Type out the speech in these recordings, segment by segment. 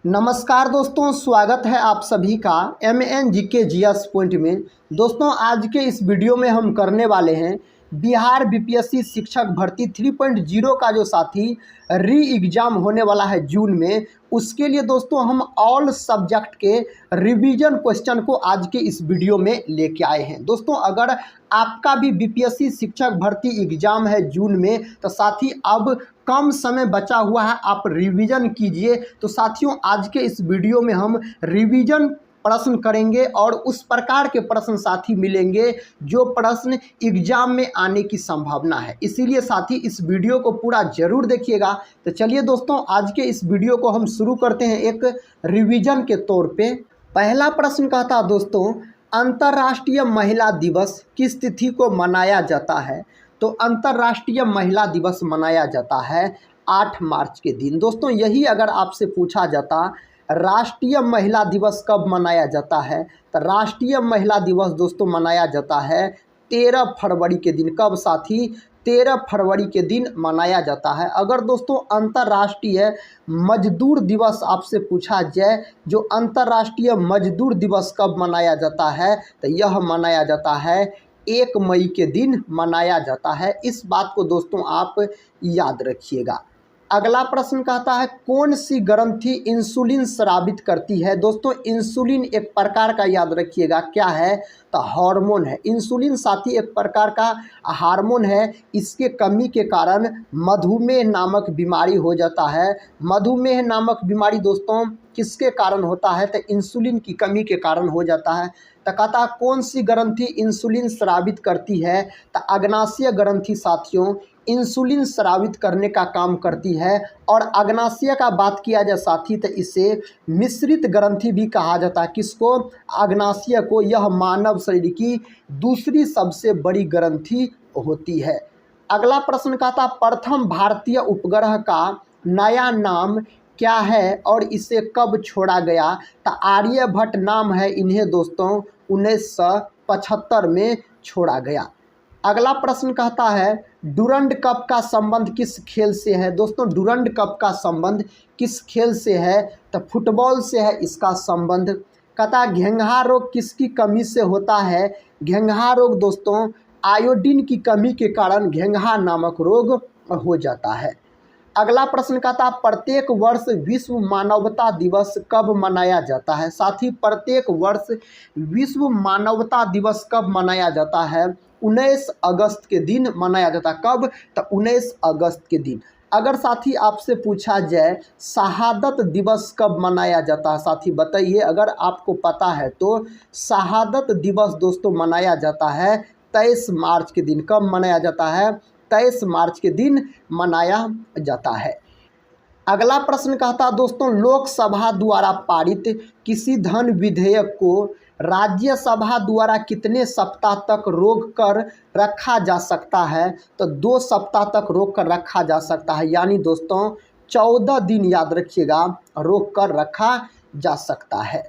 नमस्कार दोस्तों, स्वागत है आप सभी का MNGK GS पॉइंट में। दोस्तों, आज के इस वीडियो में हम करने वाले हैं बिहार BPSC शिक्षक भर्ती 3.0 का जो साथी री एग्ज़ाम होने वाला है जून में, उसके लिए दोस्तों हम ऑल सब्जेक्ट के रिवीजन क्वेश्चन को आज के इस वीडियो में लेके आए हैं। दोस्तों, अगर आपका भी BPSC शिक्षक भर्ती एग्ज़ाम है जून में, तो साथी अब कम समय बचा हुआ है, आप रिवीजन कीजिए। तो साथियों, आज के इस वीडियो में हम रिवीजन प्रश्न करेंगे और उस प्रकार के प्रश्न साथी मिलेंगे जो प्रश्न एग्जाम में आने की संभावना है। इसीलिए साथी इस वीडियो को पूरा जरूर देखिएगा। तो चलिए दोस्तों, आज के इस वीडियो को हम शुरू करते हैं एक रिवीजन के तौर पे। पहला प्रश्न कहता है दोस्तों, अंतर्राष्ट्रीय महिला दिवस किस तिथि को मनाया जाता है? तो अंतर्राष्ट्रीय महिला दिवस मनाया जाता है 8 मार्च के दिन। दोस्तों, यही अगर आपसे पूछा जाता राष्ट्रीय महिला दिवस कब मनाया जाता है, तो राष्ट्रीय महिला दिवस दोस्तों मनाया जाता है 13 फरवरी के दिन। कब साथी? 13 फरवरी के दिन मनाया जाता है। अगर दोस्तों अंतर्राष्ट्रीय मजदूर दिवस आपसे पूछा जाए, जो अंतर्राष्ट्रीय मजदूर दिवस कब मनाया जाता है, तो यह मनाया जाता है 1 मई के दिन मनाया जाता है। इस बात को दोस्तों आप याद रखिएगा। अगला प्रश्न कहता है, कौन सी ग्रंथि इंसुलिन स्रावित करती है? दोस्तों, इंसुलिन एक प्रकार का, याद रखिएगा, क्या है? तो हार्मोन है। इंसुलिन साथी एक प्रकार का हार्मोन है। इसके कमी के कारण मधुमेह नामक बीमारी हो जाता है। मधुमेह नामक बीमारी दोस्तों किसके कारण होता है? तो इंसुलिन की कमी के कारण हो जाता है। तो कहता है कौन सी ग्रंथि इंसुलिन स्रावित करती है? तो अग्नाशय ग्रंथि साथियों इंसुलिन स्रावित करने का काम करती है। और अग्नाशय का बात किया जाए साथी, तो इसे मिश्रित ग्रंथि भी कहा जाता है। किसको? अग्नाशय को। यह मानव शरीर की दूसरी सबसे बड़ी ग्रंथि होती है। अगला प्रश्न कहता, प्रथम भारतीय उपग्रह का नया नाम क्या है और इसे कब छोड़ा गया? तो आर्यभट्ट नाम है इन्हें दोस्तों 1975 में छोड़ा गया। अगला प्रश्न कहता है, डुरंड कप का संबंध किस खेल से है? दोस्तों, डुरंड कप का संबंध किस खेल से है? तो फुटबॉल से है इसका संबंध। कहता है घेंघा रोग किसकी कमी से होता है? घेंघा रोग दोस्तों आयोडीन की कमी के कारण घेंघा नामक रोग हो जाता है। अगला प्रश्न कहता, प्रत्येक वर्ष विश्व मानवता दिवस कब मनाया जाता है? साथी, प्रत्येक वर्ष विश्व मानवता दिवस कब मनाया जाता है? 19 अगस्त के दिन मनाया जाता है। कब? तो 19 अगस्त के दिन। अगर साथी आपसे पूछा जाए शहादत दिवस कब मनाया जाता है, साथी बताइए अगर आपको पता है तो। शहादत दिवस दोस्तों मनाया जाता है 23 मार्च के दिन। कब मनाया जाता है? 23 मार्च के दिन मनाया जाता है। अगला प्रश्न कहता दोस्तों, लोकसभा द्वारा पारित किसी धन विधेयक को राज्यसभा द्वारा कितने सप्ताह तक रोक कर रखा जा सकता है? तो 2 सप्ताह तक रोक कर रखा जा सकता है। यानी दोस्तों 14 दिन, याद रखिएगा, रोक कर रखा जा सकता है।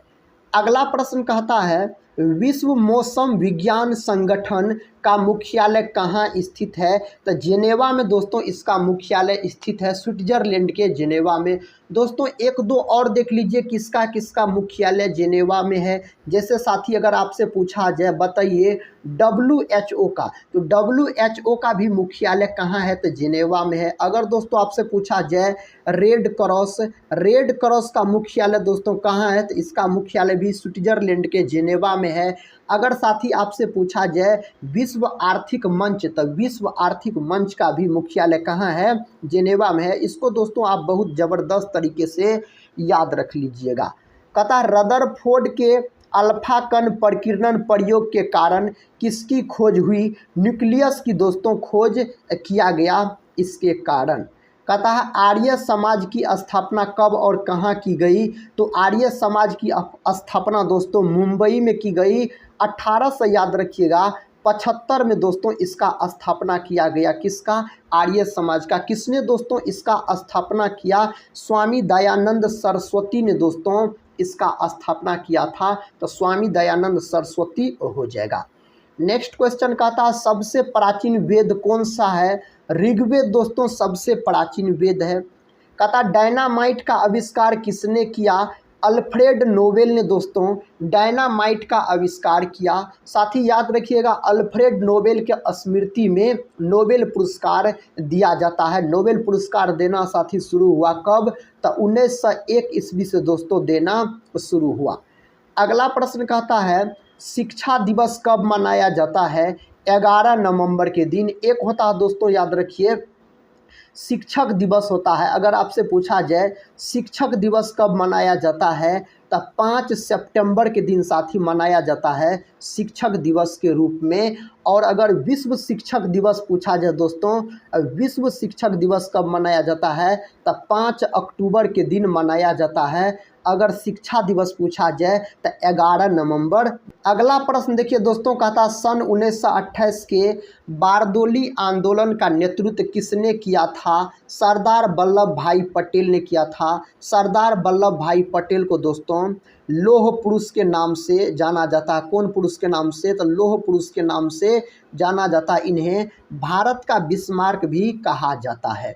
अगला प्रश्न कहता है, विश्व मौसम विज्ञान संगठन का मुख्यालय कहाँ स्थित है? तो जेनेवा में दोस्तों इसका मुख्यालय स्थित है, स्विट्जरलैंड के जेनेवा में। दोस्तों, 1-2 और देख लीजिए किसका किसका मुख्यालय जेनेवा में है। जैसे साथी अगर आपसे पूछा जाए बताइए WHO का, तो WHO का भी मुख्यालय कहाँ है? तो जेनेवा में है। अगर दोस्तों आपसे पूछा जाए रेड क्रॉस का मुख्यालय दोस्तों कहाँ है? तो इसका मुख्यालय भी स्विट्जरलैंड के जेनेवा में है। अगर साथी आपसे पूछा जाए विश्व आर्थिक मंच, तो विश्व आर्थिक मंच का भी मुख्यालय कहाँ है? जेनेवा में है। इसको दोस्तों आप बहुत ज़बरदस्त तरीके से याद रख लीजिएगा। कहता रदरफोर्ड के अल्फा कण प्रकीर्णन प्रयोग के कारण किसकी खोज हुई? न्यूक्लियस की दोस्तों खोज किया गया इसके कारण। कहता है आर्य समाज की स्थापना कब और कहाँ की गई? तो आर्य समाज की स्थापना दोस्तों मुंबई में की गई 1800, याद रखिएगा, 75 में दोस्तों इसका स्थापना किया गया। किसका? आर्य समाज का। किसने दोस्तों इसका स्थापना किया? स्वामी दयानंद सरस्वती ने दोस्तों इसका स्थापना किया था। तो स्वामी दयानंद सरस्वती हो जाएगा। नेक्स्ट क्वेश्चन कहता है, सबसे प्राचीन वेद कौन सा है? ऋग्वेद दोस्तों सबसे प्राचीन वेद है। कहता डायनामाइट का आविष्कार किसने किया? अल्फ्रेड नोबेल ने दोस्तों डायनामाइट का आविष्कार किया। साथ ही याद रखिएगा अल्फ्रेड नोबेल के स्मृति में नोबेल पुरस्कार दिया जाता है। नोबेल पुरस्कार देना साथी शुरू हुआ कब? तो 1901 ईस्वी से दोस्तों देना शुरू हुआ। अगला प्रश्न कहता है शिक्षा दिवस कब मनाया जाता है? 11 नवंबर के दिन। एक होता है दोस्तों याद रखिए शिक्षक दिवस होता है। अगर आपसे पूछा जाए शिक्षक दिवस कब मनाया जाता है तो 5 सितंबर के दिन साथी मनाया जाता है शिक्षक दिवस के रूप में। और अगर विश्व शिक्षक दिवस पूछा जाए दोस्तों, विश्व शिक्षक दिवस कब मनाया जाता है तो 5 अक्टूबर के दिन मनाया जाता है। अगर शिक्षा दिवस पूछा जाए तो 11 नवंबर। अगला प्रश्न देखिए दोस्तों, कहता सन 1928 के बारदोली आंदोलन का नेतृत्व किसने किया था? सरदार वल्लभ भाई पटेल ने किया था। सरदार वल्लभ भाई पटेल को दोस्तों लौह पुरुष के नाम से जाना जाता है। कौन पुरुष के नाम से? तो लौह पुरुष के नाम से जाना जाता है। इन्हें भारत का बिस्मार्क भी कहा जाता है।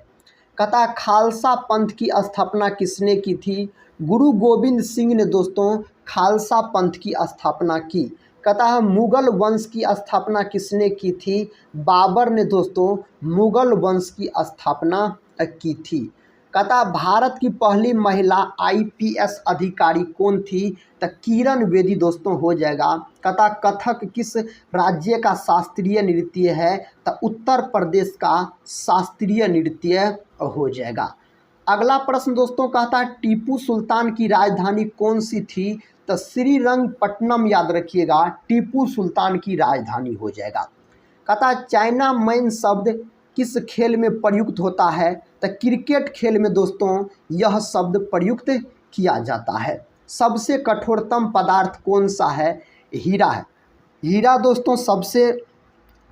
कहता खालसा पंथ की स्थापना किसने की थी? गुरु गोविंद सिंह ने दोस्तों खालसा पंथ की स्थापना की। कहता है मुगल वंश की स्थापना किसने की थी? बाबर ने दोस्तों मुगल वंश की स्थापना की थी। कहता भारत की पहली महिला IPS अधिकारी कौन थी? तो किरण बेदी दोस्तों हो जाएगा। कहता कथक किस राज्य का शास्त्रीय नृत्य है? तो उत्तर प्रदेश का शास्त्रीय नृत्य हो जाएगा। अगला प्रश्न दोस्तों कहता टीपू सुल्तान की राजधानी कौन सी थी? तो श्रीरंगपट्टनम याद रखिएगा टीपू सुल्तान की राजधानी हो जाएगा। कहता चाइना मैन शब्द किस खेल में प्रयुक्त होता है? तो क्रिकेट खेल में दोस्तों यह शब्द प्रयुक्त किया जाता है। सबसे कठोरतम पदार्थ कौन सा है? हीरा है। हीरा दोस्तों सबसे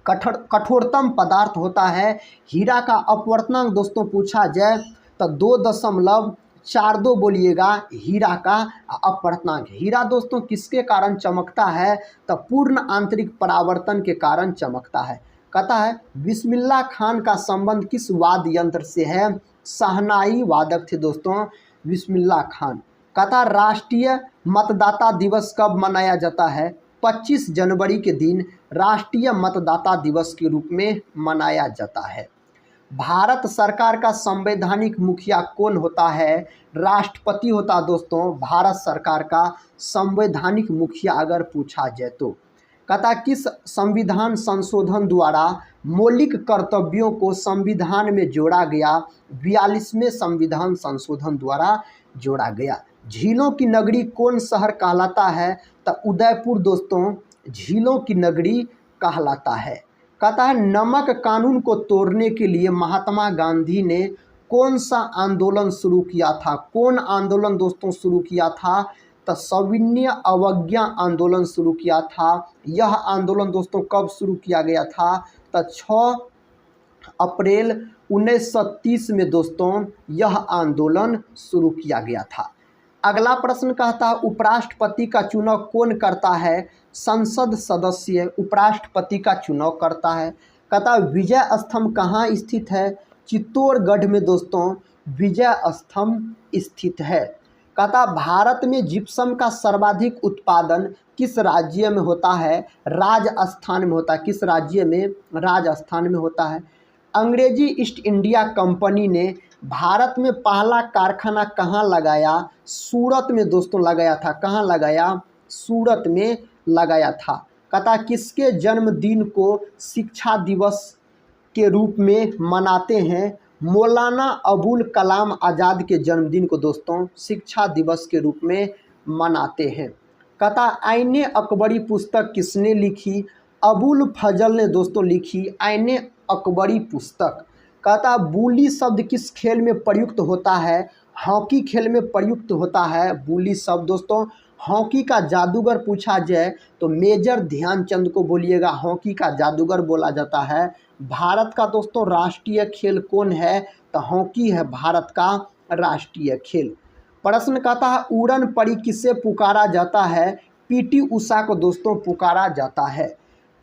कठोरतम पदार्थ होता है। हीरा का अपवर्तनांक दोस्तों पूछा जाए तो 2.42 बोलिएगा हीरा का अपवर्तनांक। हीरा दोस्तों किसके कारण चमकता है? तो पूर्ण आंतरिक परावर्तन के कारण चमकता है। कहता है बिस्मिल्लाह खान का संबंध किस वाद्य यंत्र से है? शहनाई वादक थे दोस्तों बिस्मिल्लाह खान। कहता राष्ट्रीय मतदाता दिवस कब मनाया जाता है? 25 जनवरी के दिन राष्ट्रीय मतदाता दिवस के रूप में मनाया जाता है। भारत सरकार का संवैधानिक मुखिया कौन होता है? राष्ट्रपति होता है दोस्तों भारत सरकार का संवैधानिक मुखिया अगर पूछा जाए तो। कहता किस संविधान संशोधन द्वारा मौलिक कर्तव्यों को संविधान में जोड़ा गया? 42वें संविधान संशोधन द्वारा जोड़ा गया। झीलों की नगरी कौन शहर कहलाता है? तो उदयपुर दोस्तों झीलों की नगरी कहलाता है। कहता है नमक कानून को तोड़ने के लिए महात्मा गांधी ने कौन सा आंदोलन शुरू किया था? कौन आंदोलन दोस्तों शुरू किया था? तो सविनय अवज्ञा आंदोलन शुरू किया था। यह आंदोलन दोस्तों कब शुरू किया गया था? तो 6 अप्रैल 1930 में दोस्तों यह आंदोलन शुरू किया गया था। अगला प्रश्न कहता उपराष्ट्रपति का चुनाव कौन करता है? संसद सदस्य उपराष्ट्रपति का चुनाव करता है। कहता विजय स्तंभ कहाँ स्थित है? चित्तौड़गढ़ में दोस्तों विजय स्तंभ स्थित है। कहता भारत में जिप्सम का सर्वाधिक उत्पादन किस राज्य में होता है? राजस्थान में होता है। किस राज्य में? राजस्थान में होता है। अंग्रेजी ईस्ट इंडिया कंपनी ने भारत में पहला कारखाना कहाँ लगाया? सूरत में दोस्तों लगाया था। कहाँ लगाया? सूरत में लगाया था। कहता किसके जन्मदिन को शिक्षा दिवस के रूप में मनाते हैं? मौलाना अबुल कलाम आज़ाद के जन्मदिन को दोस्तों शिक्षा दिवस के रूप में मनाते हैं। कहता आईने अकबरी पुस्तक किसने लिखी? अबुल फजल ने दोस्तों लिखी आईने अकबरी पुस्तक। कहता बूली शब्द किस खेल में प्रयुक्त होता है? हॉकी खेल में प्रयुक्त होता है बूली शब्द दोस्तों। हॉकी का जादूगर पूछा जाए तो मेजर ध्यानचंद को बोलिएगा हॉकी का जादूगर बोला जाता है। भारत का दोस्तों राष्ट्रीय खेल कौन है? तो हॉकी है भारत का राष्ट्रीय खेल। प्रश्न कहता है उड़न परी किसे पुकारा जाता है? PT उषा को दोस्तों पुकारा जाता है।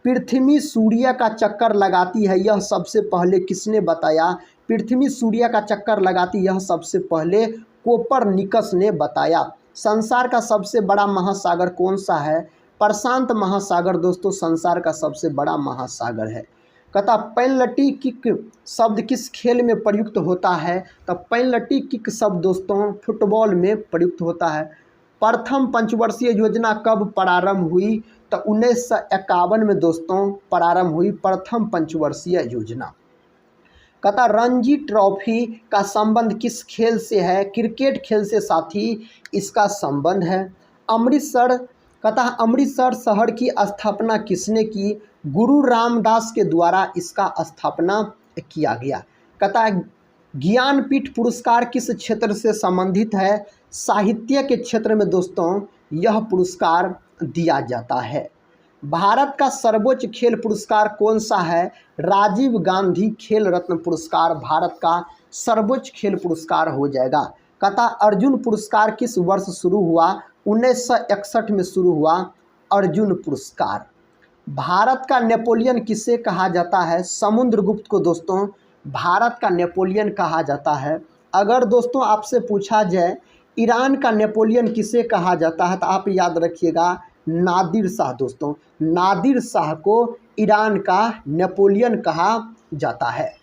पृथ्वी सूर्य का चक्कर लगाती है, यह सबसे पहले किसने बताया? पृथ्वी सूर्य का चक्कर लगाती, यह सबसे पहले कोपरनिकस ने बताया। संसार का सबसे बड़ा महासागर कौन सा है? प्रशांत महासागर दोस्तों संसार का सबसे बड़ा महासागर है। कहता पेनल्टी किक शब्द किस खेल में प्रयुक्त होता है? तो पेनल्टी किक शब्द दोस्तों फुटबॉल में प्रयुक्त होता है। प्रथम पंचवर्षीय योजना कब प्रारंभ हुई? तो 1951 में दोस्तों प्रारंभ हुई प्रथम पंचवर्षीय योजना। कहता रणजी ट्रॉफी का संबंध किस खेल से है? क्रिकेट खेल से साथी इसका संबंध है। अमृतसर, कहता अमृतसर शहर की स्थापना किसने की? गुरु रामदास के द्वारा इसका स्थापना किया गया। कहता ज्ञानपीठ पुरस्कार किस क्षेत्र से संबंधित है? साहित्य के क्षेत्र में दोस्तों यह पुरस्कार दिया जाता है। भारत का सर्वोच्च खेल पुरस्कार कौन सा है? राजीव गांधी खेल रत्न पुरस्कार भारत का सर्वोच्च खेल पुरस्कार हो जाएगा। कहता अर्जुन पुरस्कार किस वर्ष शुरू हुआ? 1961 में शुरू हुआ अर्जुन पुरस्कार। भारत का नेपोलियन किसे कहा जाता है? समुद्रगुप्त को दोस्तों भारत का नेपोलियन कहा जाता है। अगर दोस्तों आपसे पूछा जाए ईरान का नेपोलियन किसे कहा जाता है, तो आप याद रखिएगा नादिर शाह। दोस्तों नादिर शाह को ईरान का नेपोलियन कहा जाता है।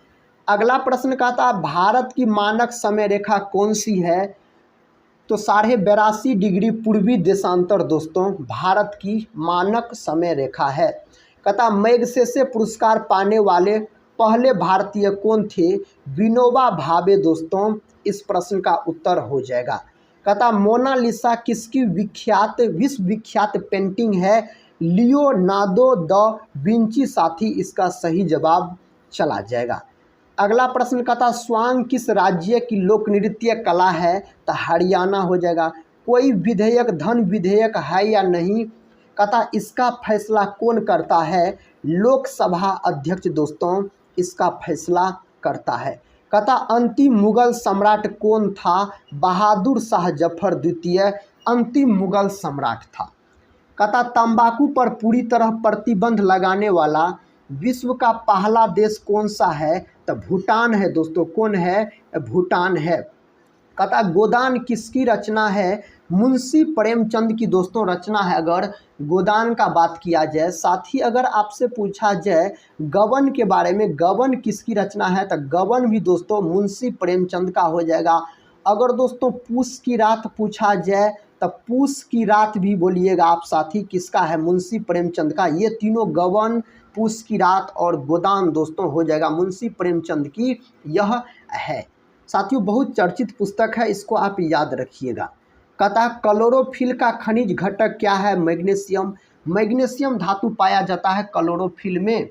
अगला प्रश्न कहता है भारत की मानक समय रेखा कौन सी है? तो 82.5 डिग्री पूर्वी देशांतर दोस्तों भारत की मानक समय रेखा है। कहता मैगसेसे पुरस्कार पाने वाले पहले भारतीय कौन थे? विनोबा भावे दोस्तों इस प्रश्न का उत्तर हो जाएगा। कहता मोनालिसा किसकी विख्यात विश्व विख्यात पेंटिंग है? लियोनार्डो द विंची साथी इसका सही जवाब चला जाएगा। अगला प्रश्न कहता स्वांग किस राज्य की लोक नृत्य कला है? तो हरियाणा हो जाएगा। कोई विधेयक धन विधेयक है या नहीं? कहता इसका फैसला कौन करता है? लोकसभा अध्यक्ष दोस्तों इसका फैसला करता है। कहता अंतिम मुगल सम्राट कौन था? बहादुर शाह जफर द्वितीय अंतिम मुगल सम्राट था। कहता तंबाकू पर पूरी तरह प्रतिबंध लगाने वाला विश्व का पहला देश कौन सा है? तो भूटान है दोस्तों। कौन है? भूटान है। कहता गोदान किसकी रचना है? मुंशी प्रेमचंद की दोस्तों रचना है। अगर गोदान का बात किया जाए, साथ ही अगर आपसे पूछा जाए गबन के बारे में, गबन किसकी रचना है? तो गबन भी दोस्तों मुंशी प्रेमचंद का हो जाएगा। अगर दोस्तों पूस की रात पूछा जाए तो पूस की रात भी बोलिएगा आप साथी, किसका है? मुंशी प्रेमचंद का। ये तीनों गबन, पूस की रात और गोदान दोस्तों हो जाएगा मुंशी प्रेमचंद की यह है। साथियों बहुत चर्चित पुस्तक है, इसको आप याद रखिएगा। कहता क्लोरोफिल का खनिज घटक क्या है? मैग्नीशियम। मैग्नीशियम धातु पाया जाता है क्लोरोफिल में।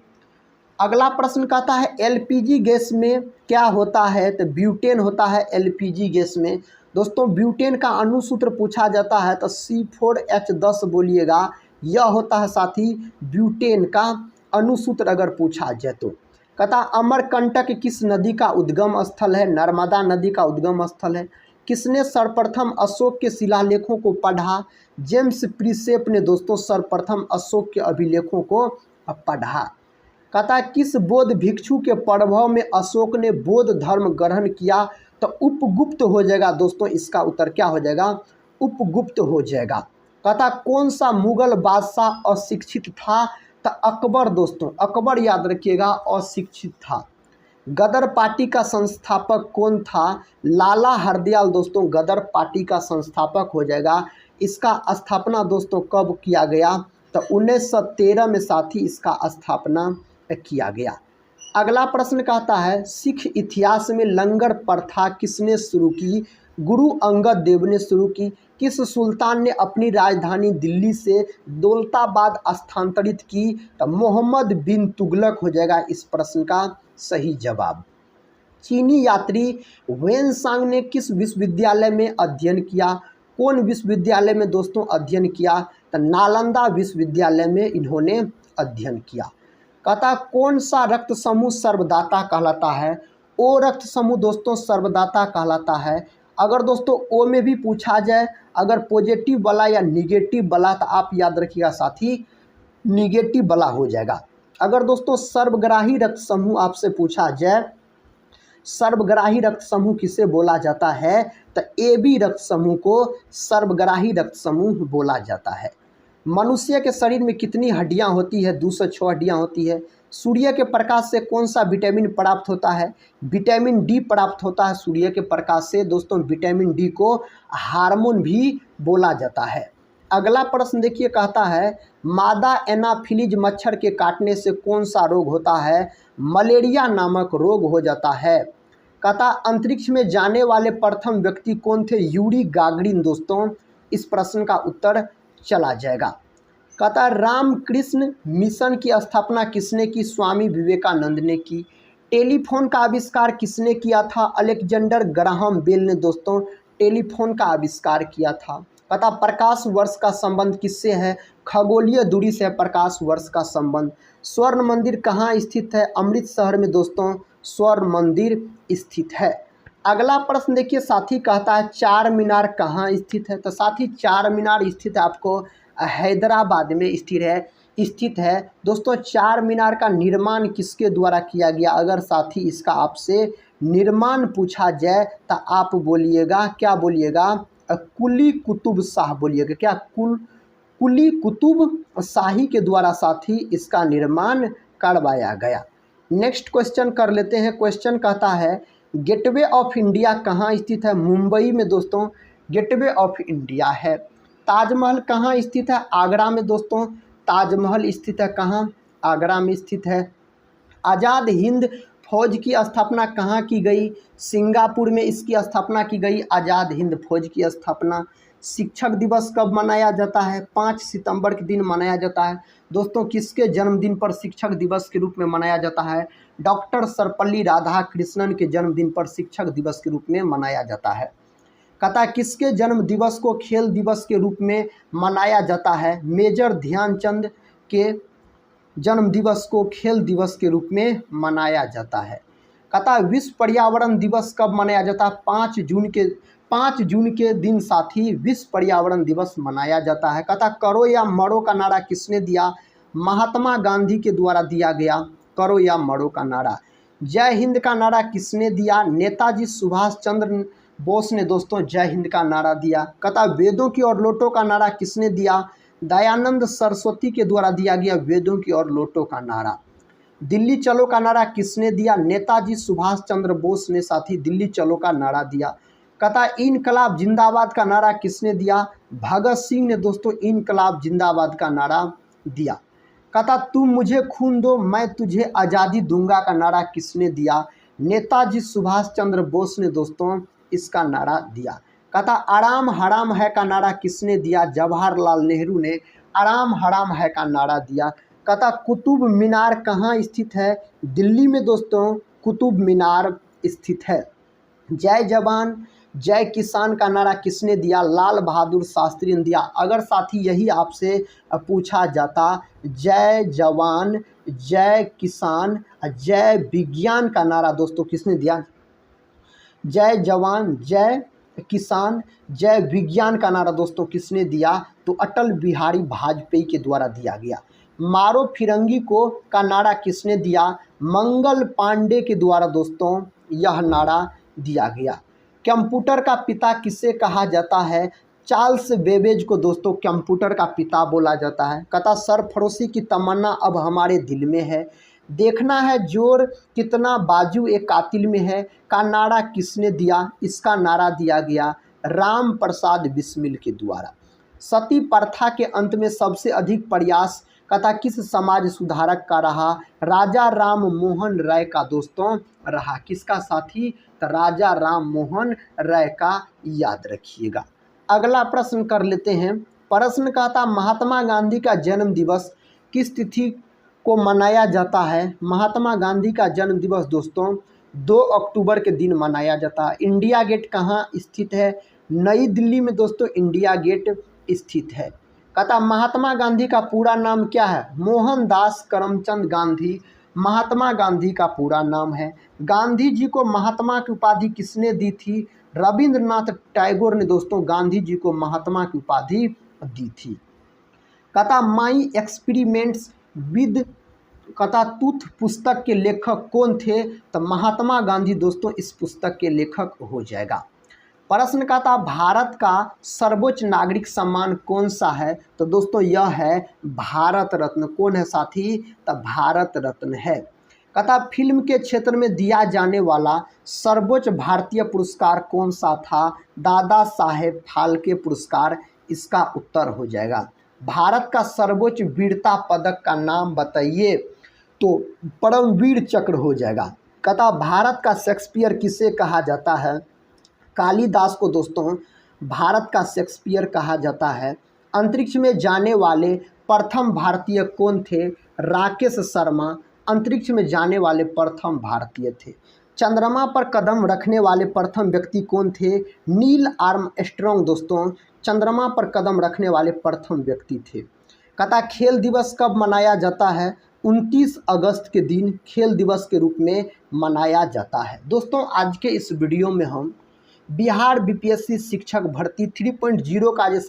अगला प्रश्न कहता है एलपीजी गैस में क्या होता है? तो ब्यूटेन होता है एलपीजी गैस में। दोस्तों ब्यूटेन का अणुसूत्र पूछा जाता है तो C4H10 बोलिएगा, यह होता है साथी ब्यूटेन का अणुसूत्र अगर पूछा जाए तो। कहता अमरकंटक किस नदी का उद्गम स्थल है? नर्मदा नदी का उद्गम स्थल है। किसने सर्वप्रथम अशोक के शिलालेखों को पढ़ा? जेम्स प्रिसेप ने दोस्तों सर्वप्रथम अशोक के अभिलेखों को पढ़ा। कहता किस बौद्ध भिक्षु के प्रभाव में अशोक ने बौद्ध धर्म ग्रहण किया? तो उपगुप्त हो जाएगा दोस्तों, इसका उत्तर क्या हो जाएगा? उपगुप्त हो जाएगा। कहता कौन सा मुगल बादशाह अशिक्षित था? तो अकबर दोस्तों, अकबर याद रखिएगा अशिक्षित था। गदर पार्टी का संस्थापक कौन था? लाला हरदयाल दोस्तों गदर पार्टी का संस्थापक हो जाएगा। इसका स्थापना दोस्तों कब किया गया? तो 1913 में साथी इसका स्थापना किया गया। अगला प्रश्न कहता है सिख इतिहास में लंगर प्रथा किसने शुरू की? गुरु अंगद देव ने शुरू की। किस सुल्तान ने अपनी राजधानी दिल्ली से दौलताबाद स्थानांतरित की? तो मोहम्मद बिन तुगलक हो जाएगा इस प्रश्न का सही जवाब। चीनी यात्री वेनसांग ने किस विश्वविद्यालय में अध्ययन किया? कौन विश्वविद्यालय में दोस्तों अध्ययन किया? तो नालंदा विश्वविद्यालय में इन्होंने अध्ययन किया। कहता कौन सा रक्त समूह सर्वदाता कहलाता है? ओ रक्त समूह दोस्तों सर्वदाता कहलाता है। अगर दोस्तों ओ में भी पूछा जाए, अगर पॉजिटिव वाला या निगेटिव वाला, तो आप याद रखिएगा साथी निगेटिव वाला हो जाएगा। अगर दोस्तों सर्वग्राही रक्त समूह आपसे पूछा जाए, सर्वग्राही रक्त समूह किसे बोला जाता है, तो AB रक्त समूह को सर्वग्राही रक्त समूह बोला जाता है। मनुष्य के शरीर में कितनी हड्डियां होती है? 206 हड्डियां होती है। सूर्य के प्रकाश से कौन सा विटामिन प्राप्त होता है? विटामिन डी प्राप्त होता है सूर्य के प्रकाश से। दोस्तों विटामिन डी को हार्मोन भी बोला जाता है। अगला प्रश्न देखिए, कहता है मादा एनाफिलीज मच्छर के काटने से कौन सा रोग होता है? मलेरिया नामक रोग हो जाता है। कहता अंतरिक्ष में जाने वाले प्रथम व्यक्ति कौन थे? Yuri Gagarin. दोस्तों इस प्रश्न का उत्तर चला जाएगा। कहता रामकृष्ण मिशन की स्थापना किसने की? स्वामी विवेकानंद ने की। टेलीफोन का आविष्कार किसने किया था? अलेक्जेंडर ग्राहम बेल ने दोस्तों टेलीफोन का आविष्कार किया था। कहता प्रकाश वर्ष का संबंध किससे है? खगोलीय दूरी से प्रकाश वर्ष का संबंध। स्वर्ण मंदिर कहाँ स्थित है? अमृतसर में दोस्तों स्वर्ण मंदिर स्थित है। अगला प्रश्न देखिए साथी, कहता है चार मीनार कहाँ स्थित है? तो साथी चार मीनार स्थित है आपको हैदराबाद में स्थित है। दोस्तों चार मीनार का निर्माण किसके द्वारा किया गया? अगर साथी इसका आपसे निर्माण पूछा जाए तो आप बोलिएगा, क्या बोलिएगा? कुली कुतुब शाह बोलिएगा। क्या? कुली कुतुब शाही के द्वारा साथी इसका निर्माण करवाया गया। नेक्स्ट क्वेश्चन कर लेते हैं। क्वेश्चन कहता है गेटवे ऑफ इंडिया कहाँ स्थित है? मुंबई में दोस्तों गेटवे ऑफ इंडिया है। ताजमहल कहाँ स्थित है? आगरा में दोस्तों ताजमहल स्थित है। कहाँ? आगरा में स्थित है। आज़ाद हिंद फौज की स्थापना कहाँ की गई? सिंगापुर में इसकी स्थापना की गई, आज़ाद हिंद फौज की स्थापना। शिक्षक दिवस कब मनाया जाता है? 5 सितंबर के दिन मनाया जाता है। दोस्तों किसके जन्मदिन पर शिक्षक दिवस के रूप में मनाया जाता है? डॉक्टर सर्वपल्ली राधाकृष्णन के जन्मदिन पर शिक्षक दिवस के रूप में मनाया जाता है। कहता किसके जन्म दिवस को खेल दिवस के रूप में मनाया जाता है? मेजर ध्यानचंद के जन्म दिवस को खेल दिवस के रूप में मनाया जाता है। कहता विश्व पर्यावरण दिवस कब मनाया जाता है? 5 जून के दिन साथी विश्व पर्यावरण दिवस मनाया जाता है। कहता करो या मरो का नारा किसने दिया? महात्मा गांधी के द्वारा दिया गया करो या मरो का नारा। जय हिंद का नारा किसने दिया? नेताजी सुभाष चंद्र बोस ने दोस्तों जय हिंद का नारा दिया। कहता वेदों की और लौटो का नारा किसने दिया? दयानंद सरस्वती के द्वारा दिया गया वेदों की और लौटो का नारा। दिल्ली चलो का नारा किसने दिया? नेताजी सुभाष चंद्र बोस ने साथी दिल्ली चलो का नारा दिया। कहता इनकलाब जिंदाबाद का नारा किसने दिया? भगत सिंह ने दोस्तों इनकलाब जिंदाबाद का नारा दिया। कहता तुम मुझे खून दो मैं तुझे आज़ादी दूंगा का नारा किसने दिया? नेताजी सुभाष चंद्र बोस ने दोस्तों इसका नारा दिया। कहता आराम हराम है का नारा किसने दिया? जवाहरलाल नेहरू ने आराम हराम है का नारा दिया। कहता कुतुब मीनार कहाँ स्थित है? दिल्ली में दोस्तों कुतुब मीनार स्थित है। जय जवान जय किसान का नारा किसने दिया? लाल बहादुर शास्त्री ने दिया। अगर साथी यही आपसे पूछा जाता जय जवान जय किसान जय विज्ञान का नारा दोस्तों किसने दिया? जय जवान जय किसान जय विज्ञान का नारा दोस्तों किसने दिया? तो अटल बिहारी वाजपेयी के द्वारा दिया गया। मारो फिरंगी को का नारा किसने दिया? मंगल पांडे के द्वारा दोस्तों यह नारा दिया गया। कंप्यूटर का पिता किसे कहा जाता है? चार्ल्स बेबेज को दोस्तों कंप्यूटर का पिता बोला जाता है। कहता सरफरोशी की तमन्ना अब हमारे दिल में है। देखना है जोर कितना बाजू एक कातिल में है का नारा किसने दिया? इसका नारा दिया गया राम प्रसाद बिस्मिल के द्वारा। सती प्रथा के अंत में सबसे अधिक प्रयास कथा किस समाज सुधारक का रहा? राजा राम मोहन राय का दोस्तों रहा। किसका साथी? तो राजा राम मोहन राय का याद रखिएगा। अगला प्रश्न कर लेते हैं। प्रश्न कहता महात्मा गांधी का जन्म दिवस किस तिथि को मनाया जाता है? महात्मा गांधी का जन्म दिवस दोस्तों 2 अक्टूबर के दिन मनाया जाता है। इंडिया गेट कहाँ स्थित है? नई दिल्ली में दोस्तों इंडिया गेट स्थित है। कहता महात्मा गांधी का पूरा नाम क्या है? मोहनदास करमचंद गांधी महात्मा गांधी का पूरा नाम है। गांधी जी को महात्मा की उपाधि किसने दी थी? रविंद्रनाथ टैगोर ने दोस्तों गांधी जी को महात्मा की उपाधि दी थी। कहता माई एक्सपेरिमेंट्स विद कहता टूथ पुस्तक के लेखक कौन थे? तो महात्मा गांधी दोस्तों इस पुस्तक के लेखक हो जाएगा। प्रश्न कहता भारत का सर्वोच्च नागरिक सम्मान कौन सा है? तो दोस्तों यह है भारत रत्न। कौन है साथी? तो भारत रत्न है। कहता फिल्म के क्षेत्र में दिया जाने वाला सर्वोच्च भारतीय पुरस्कार कौन सा था? दादा साहेब फाल्के पुरस्कार इसका उत्तर हो जाएगा। भारत का सर्वोच्च वीरता पदक का नाम बताइए? तो परमवीर चक्र हो जाएगा। कहता भारत का शेक्सपियर किसे कहा जाता है? कालिदास को दोस्तों भारत का शेक्सपियर कहा जाता है। अंतरिक्ष में जाने वाले प्रथम भारतीय कौन थे? राकेश शर्मा अंतरिक्ष में जाने वाले प्रथम भारतीय थे। चंद्रमा पर कदम रखने वाले प्रथम व्यक्ति कौन थे? नील आर्मस्ट्रॉन्ग दोस्तों चंद्रमा पर कदम रखने वाले प्रथम व्यक्ति थे। कहता खेल दिवस कब मनाया जाता है? 29 अगस्त के दिन खेल दिवस के रूप में मनाया जाता है। दोस्तों आज के इस वीडियो में हम बिहार बीपीएससी शिक्षक भर्ती 3.0 का जो